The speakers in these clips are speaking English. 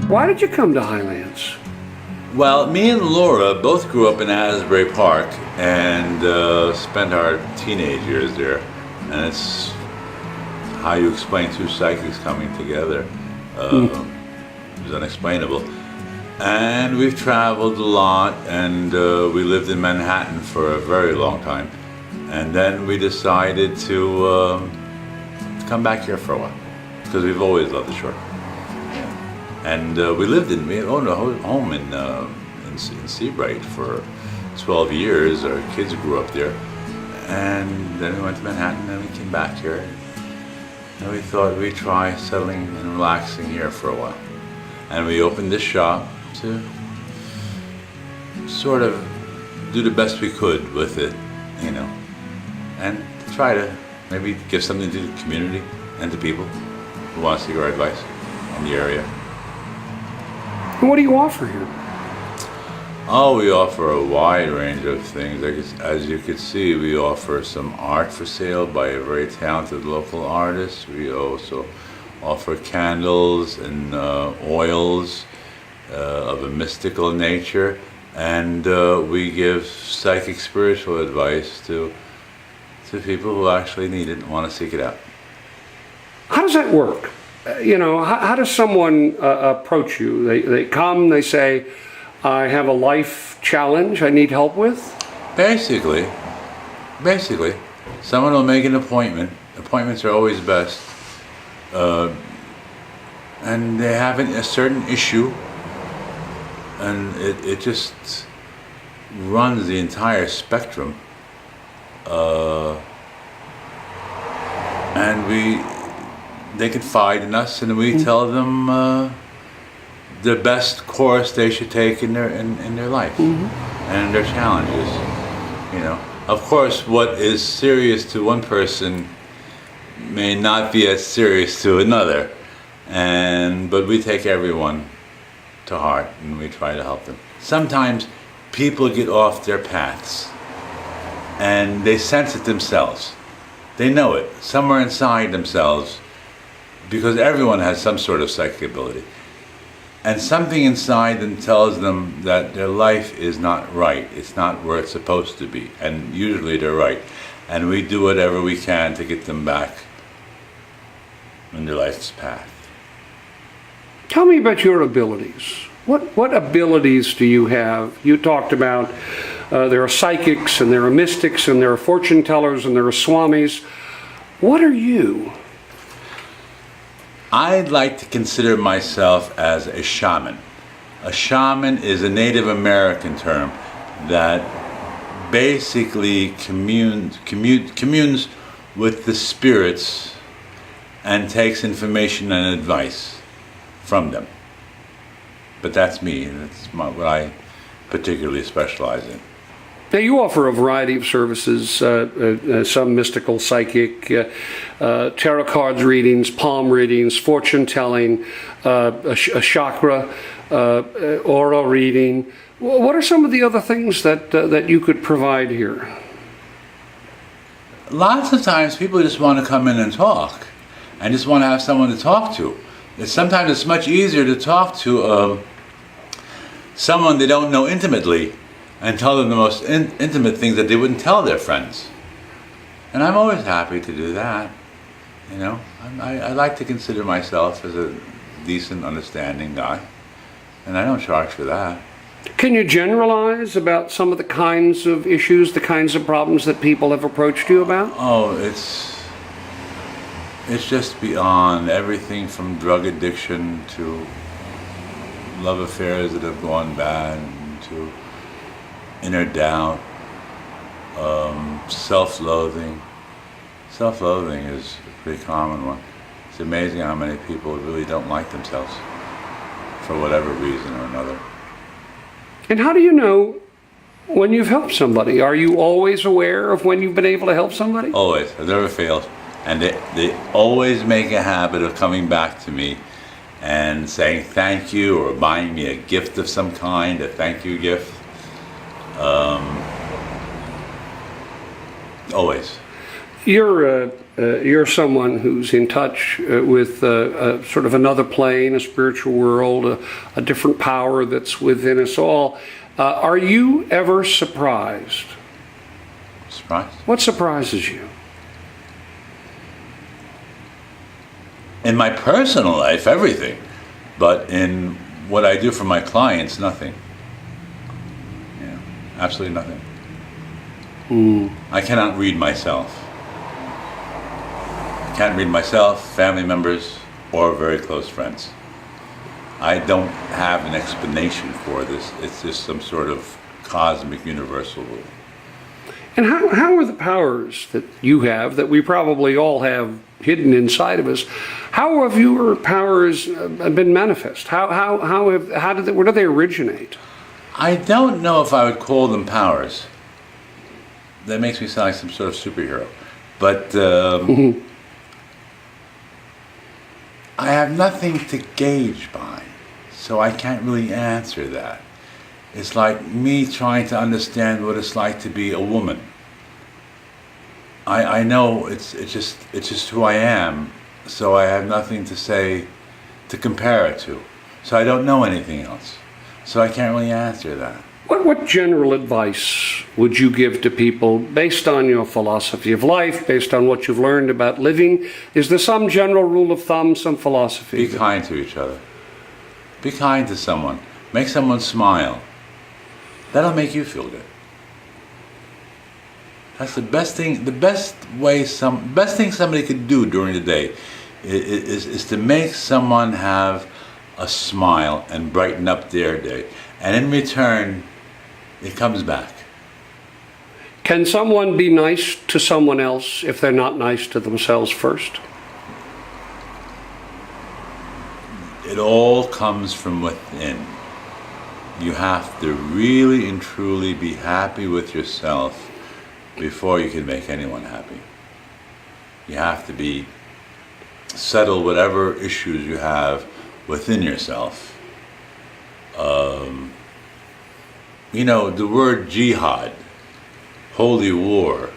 Why did you come to Highlands? Well, me and Laura both grew up in Asbury Park and spent our teenage years there. And it's how you explain two psychics coming together. It was unexplainable. And we've traveled a lot, and we lived in Manhattan for a very long time. And then we decided to come back here for a while, because we've always loved the shore. And we owned a home in Seabright for 12 years. Our kids grew up there. And then we went to Manhattan, and we came back here. And we thought we'd try settling and relaxing here for a while. And we opened this shop to sort of do the best we could with it, you know, and try to maybe give something to the community and to people who want to seek our advice in the area. And what do you offer here? Oh, we offer a wide range of things. As you can see, we offer some art for sale by a very talented local artist. We also offer candles and oils of a mystical nature, and we give psychic spiritual advice to people who actually need it and want to seek it out. How does that work? How does someone approach you? They come, they say, I have a life challenge I need help with? Basically, someone will make an appointment. Appointments are always best. And they have a certain issue, and it just runs the entire spectrum. And they confide in us, and we tell them the best course they should take in their life and their challenges. You know, of course, what is serious to one person may not be as serious to another, but we take everyone to heart and we try to help them. Sometimes people get off their paths and they sense it themselves. They know it somewhere inside themselves, because everyone has some sort of psychic ability. And something inside them tells them that their life is not right. It's not where it's supposed to be. And usually they're right. And we do whatever we can to get them back in their life's path. Tell me about your abilities. What abilities do you have? You talked about there are psychics, and there are mystics, and there are fortune tellers, and there are swamis. What are you? I'd like to consider myself as a shaman. A shaman is a Native American term that basically communes with the spirits and takes information and advice from them. But that's me. That's what I particularly specialize in. Now, you offer a variety of services, some mystical, psychic, tarot cards readings, palm readings, fortune telling, a chakra, aura reading. What are some of the other things that you could provide here? Lots of times people just want to come in and talk, and just want to have someone to talk to. Sometimes it's much easier to talk to someone they don't know intimately and tell them the most intimate things that they wouldn't tell their friends. And I'm always happy to do that. You know, I like to consider myself as a decent, understanding guy, and I don't charge for that. Can you generalize about some of the kinds of issues, the kinds of problems that people have approached you about? Oh, it's just beyond everything from drug addiction to love affairs that have gone bad, to inner doubt, self-loathing. Self-loathing is a pretty common one. It's amazing how many people really don't like themselves for whatever reason or another. And how do you know when you've helped somebody? Are you always aware of when you've been able to help somebody? Always. It never fails. And they always make a habit of coming back to me and saying thank you, or buying me a gift of some kind, a thank you gift. Always. You're someone who's in touch with sort of another plane, a spiritual world, a different power that's within us all. Are you ever surprised? Surprised? What surprises you? In my personal life, everything. But in what I do for my clients, nothing. Yeah, absolutely nothing. I cannot read myself. I can't read myself, family members, or very close friends. I don't have an explanation for this. It's just some sort of cosmic universal rule. And how are the powers that you have, that we probably all have hidden inside of us, how have your powers been manifest? Where do they originate? I don't know if I would call them powers. That makes me sound like some sort of superhero. But I have nothing to gauge by, so I can't really answer that. It's like me trying to understand what it's like to be a woman. I know it's just who I am, so I have nothing to say to compare it to. So I don't know anything else. So I can't really answer that. What general advice would you give to people based on your philosophy of life, based on what you've learned about living? Is there some general rule of thumb, some philosophy? Be kind to each other. Be kind to someone. Make someone smile. That'll make you feel good. That's the best thing. The best thing somebody could do during the day is to make someone have a smile and brighten up their day. And in return, it comes back. Can someone be nice to someone else if they're not nice to themselves first? It all comes from within. You have to really and truly be happy with yourself before you can make anyone happy. You have to settle whatever issues you have within yourself. The word jihad, holy war,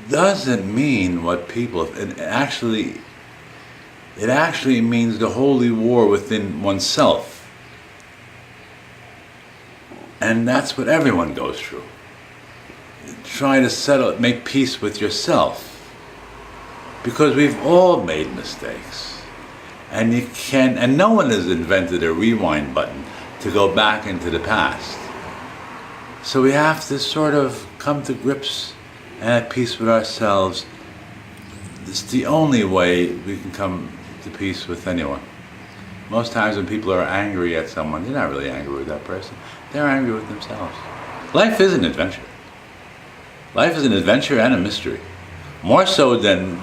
doesn't mean what people, it actually means the holy war within oneself. And that's what everyone goes through. Try to make peace with yourself. Because we've all made mistakes. And no one has invented a rewind button to go back into the past. So we have to sort of come to grips and at peace with ourselves. It's the only way we can come to peace with anyone. Most times when people are angry at someone, they're not really angry with that person. They're angry with themselves. Life is an adventure. Life is an adventure and a mystery. More so than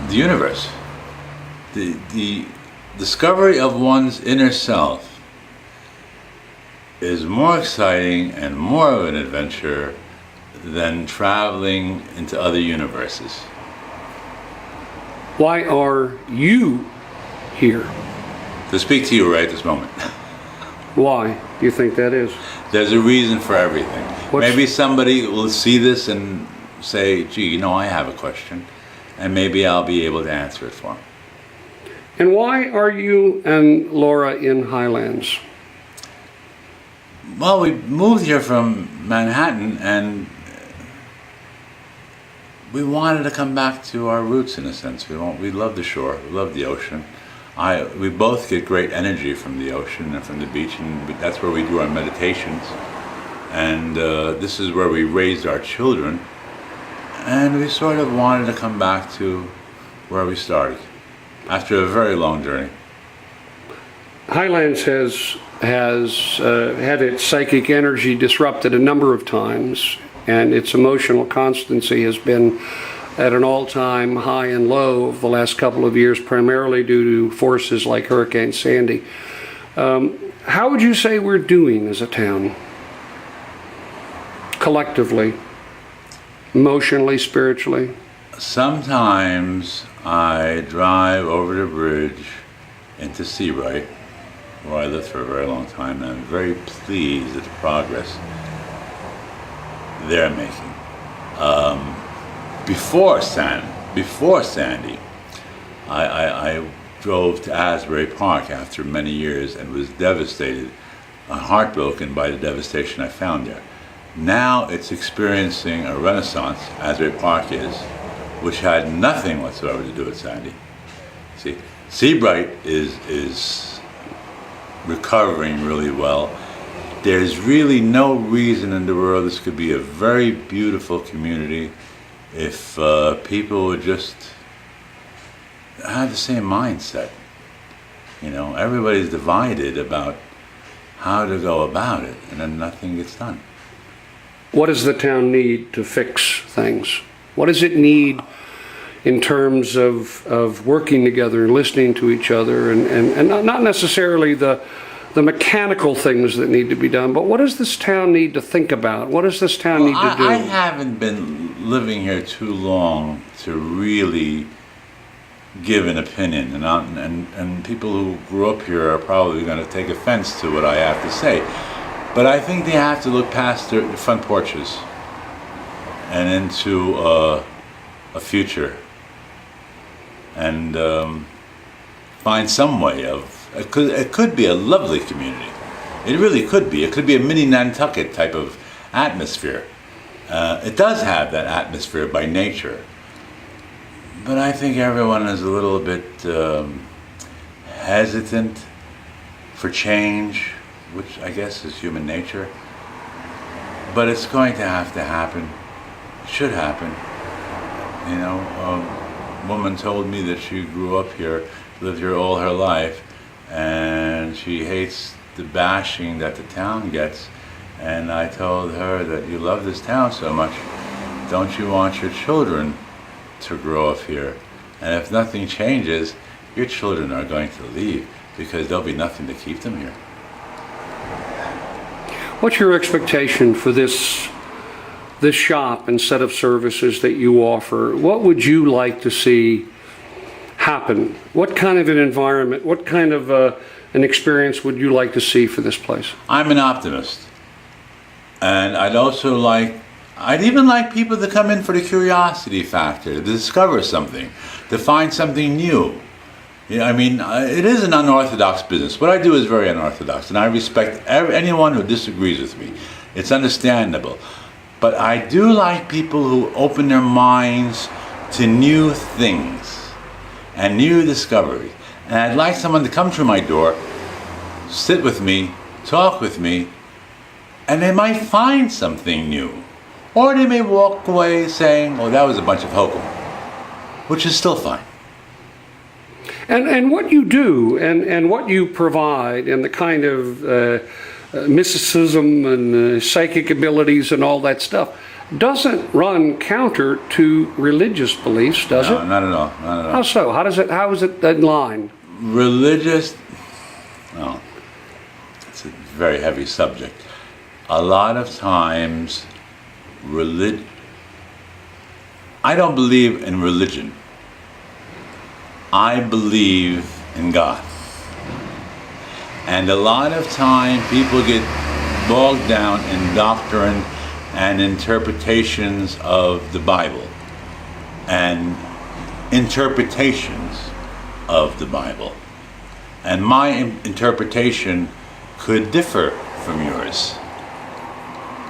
the universe. The discovery of one's inner self is more exciting and more of an adventure than traveling into other universes. Why are you here? To speak to you right this moment. Why do you think that is? There's a reason for everything. Maybe somebody will see this and say, gee, I have a question, and maybe I'll be able to answer it for them. And why are you and Laura in Highlands? Well, we moved here from Manhattan, and we wanted to come back to our roots in a sense. We love the shore, we love the ocean. We both get great energy from the ocean and from the beach, and that's where we do our meditations. And this is where we raised our children. And we sort of wanted to come back to where we started after a very long journey. Highlands has had its psychic energy disrupted a number of times, and its emotional constancy has been at an all-time high and low of the last couple of years, primarily due to forces like Hurricane Sandy. How would you say we're doing as a town? Collectively, emotionally, spiritually? Sometimes I drive over the bridge into Seabright, where I lived for a very long time, and I'm very pleased at the progress they're making. Before Sandy, I drove to Asbury Park after many years and was devastated, heartbroken by the devastation I found there. Now it's experiencing a renaissance, Asbury Park is, which had nothing whatsoever to do with Sandy. See, Seabright is recovering really well. There's really no reason in the world this could be a very beautiful community if people would just have the same mindset. You know, everybody's divided about how to go about it, and then nothing gets done. What does the town need to fix things? What does it need in terms of working together and listening to each other, and not necessarily the mechanical things that need to be done, but what does this town need to think about? What does this town need to do? I haven't been living here too long to really give an opinion, and people who grew up here are probably going to take offense to what I have to say. But I think they have to look past their front porches and into a future, and find some way of. It could be a lovely community. It really could be. It could be a mini Nantucket type of atmosphere. It does have that atmosphere by nature. But I think everyone is a little bit hesitant for change, which I guess is human nature. But it's going to happen. It should happen. You know, a woman told me that she grew up here, lived here all her life, and she hates the bashing that the town gets. And I told her that you love this town so much, don't you want your children to grow up here? And if nothing changes, your children are going to leave because there'll be nothing to keep them here. What's your expectation for this shop and set of services that you offer? What would you like to see happen? What kind of an environment, what kind of an experience would you like to see for this place? I'm an optimist. And I'd even like people to come in for the curiosity factor, to discover something, to find something new. You know, I mean, it is an unorthodox business. What I do is very unorthodox, and I respect anyone who disagrees with me. It's understandable. But I do like people who open their minds to new things and new discoveries. And I'd like someone to come through my door, sit with me, talk with me, and they might find something new. Or they may walk away saying, oh, that was a bunch of hokum, which is still fine. And what you do and what you provide and the kind of mysticism and psychic abilities and all that stuff doesn't run counter to religious beliefs, does it? No, not at all. Not at all. How so? How is it in line? Religious, well, it's a very heavy subject. A lot of times, I don't believe in religion. I believe in God. And a lot of time people get bogged down in doctrine and interpretations of the Bible and interpretations of the Bible. And my interpretation could differ from yours.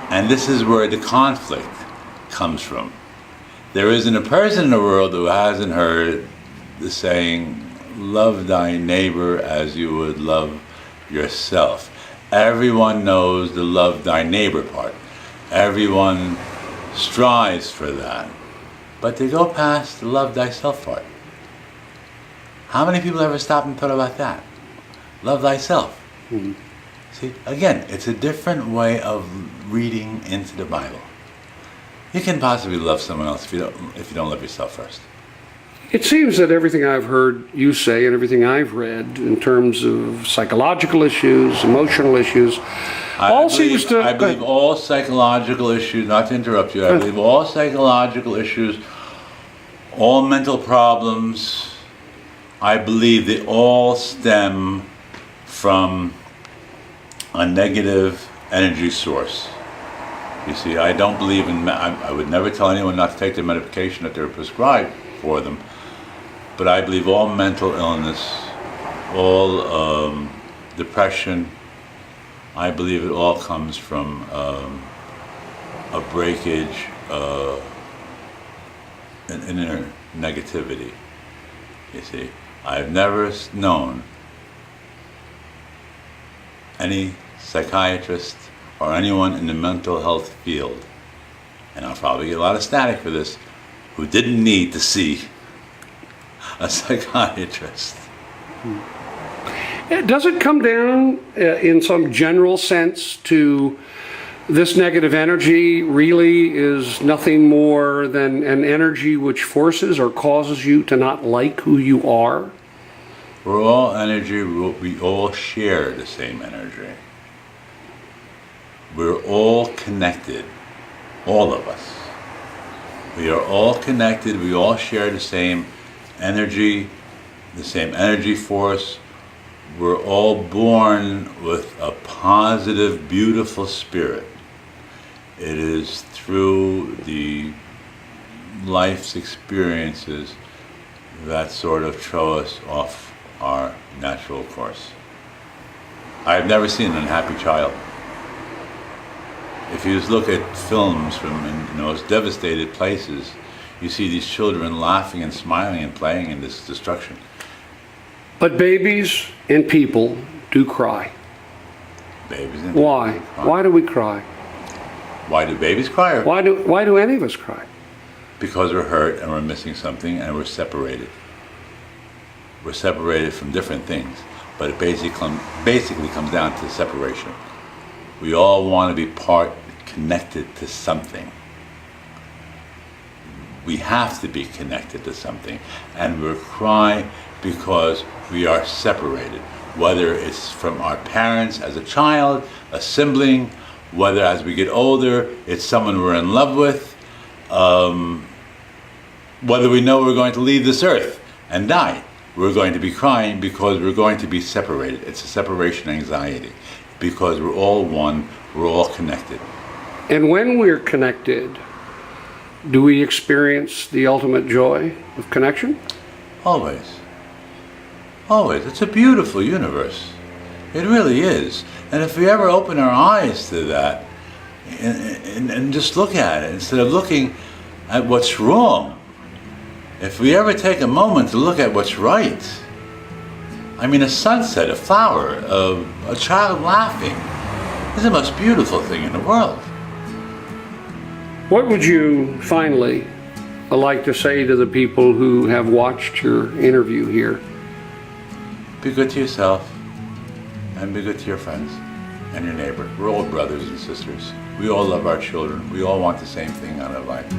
And this is where the conflict comes from. There isn't a person in the world who hasn't heard the saying, love thy neighbor as you would love yourself. Everyone knows the love thy neighbor part. Everyone strives for that. But they go past the love thyself part. How many people ever stop and thought about that? Love thyself. Mm-hmm. See, again, it's a different way of reading into the Bible. You can possibly love someone else if you don't love yourself first. It seems that everything I've heard you say and everything I've read in terms of psychological issues, emotional issues, I believe all psychological issues, not to interrupt you, I believe all psychological issues, all mental problems, I believe they all stem from a negative energy source. You see, I don't believe in, I would never tell anyone not to take the medication that they're prescribed for them, but I believe all mental illness, all depression, I believe it all comes from a breakage, an inner negativity. You see, I've never known any psychiatrist or anyone in the mental health field, and I'll probably get a lot of static for this, who didn't need to see a psychiatrist. Does it come down in some general sense to this negative energy really is nothing more than an energy which forces or causes you to not like who you are? We're all energy, we all share the same energy. We're all connected, all of us. We are all connected, we all share the same energy force. We're all born with a positive, beautiful spirit. It is through the life's experiences that sort of throw us off our natural course. I've never seen an unhappy child. If you just look at films from those devastated places, you see these children laughing and smiling and playing in this destruction. But babies and people do cry. Babies and Why? people cry. Why do we cry? Why do babies cry? Why do any of us cry? Because we're hurt and we're missing something and we're separated. We're separated from different things, but it basically comes down to separation. We all want to be connected to something. We have to be connected to something, and we cry because we are separated, whether it's from our parents as a child, a sibling, whether as we get older, it's someone we're in love with, whether we know we're going to leave this earth and die. We're going to be crying because we're going to be separated. It's a separation anxiety, because we're all one, we're all connected. And when we're connected, do we experience the ultimate joy of connection? Always. Always. It's a beautiful universe. It really is. And if we ever open our eyes to that and just look at it, instead of looking at what's wrong, if we ever take a moment to look at what's right, I mean, a sunset, a flower, a child laughing is the most beautiful thing in the world. What would you finally like to say to the people who have watched your interview here? Be good to yourself and be good to your friends and your neighbor. We're all brothers and sisters. We all love our children. We all want the same thing out of life.